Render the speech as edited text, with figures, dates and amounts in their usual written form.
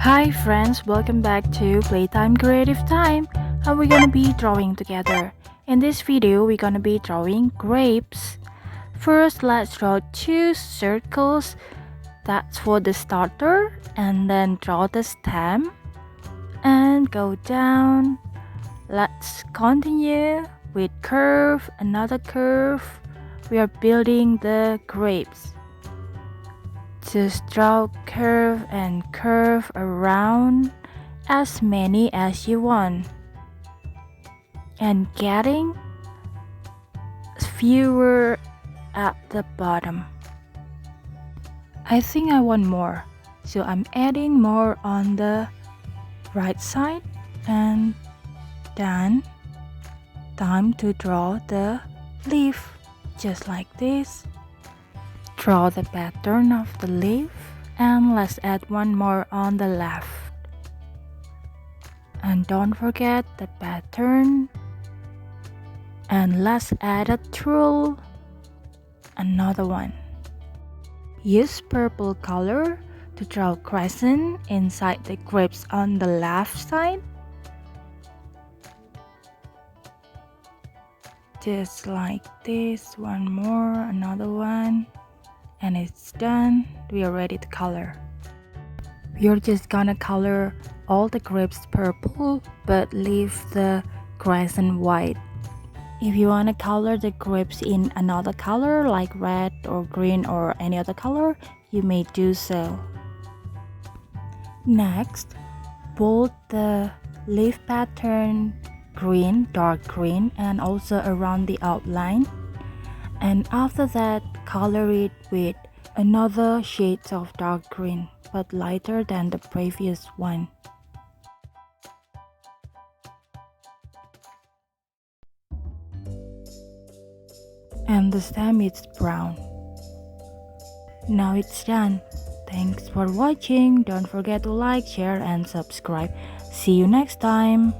Hi friends, welcome back to Playtime Creative Time, and we're gonna be drawing together. In this video, we're gonna be drawing grapes. First, let's draw two circles. That's for the starter, and then draw the stem and go down. Let's continue with curve, another curve. We are building the grapes. Just draw curve and curve around as many as you want, and getting fewer at the bottom. I think I want more, so I'm adding more on the right side. And done. Time to draw the leaf, just like this. Draw the pattern of the leaf, and let's add one more on the left. And don't forget the pattern. And let's add a true, another one. Use purple color to draw crescent inside the grapes on the left side. Just like this, one more, another one. And it's done. We are ready to color. We're just gonna color all the grapes purple, but leave the crescent white. If you wanna color the grapes in another color like red or green or any other color, you may do so. Next, bold the leaf pattern green, dark green, and also around the outline. And after that, color it with another shade of dark green, but lighter than the previous one. And the stem is brown. Now it's done. Thanks for watching. Don't forget to like, share, and subscribe. See you next time.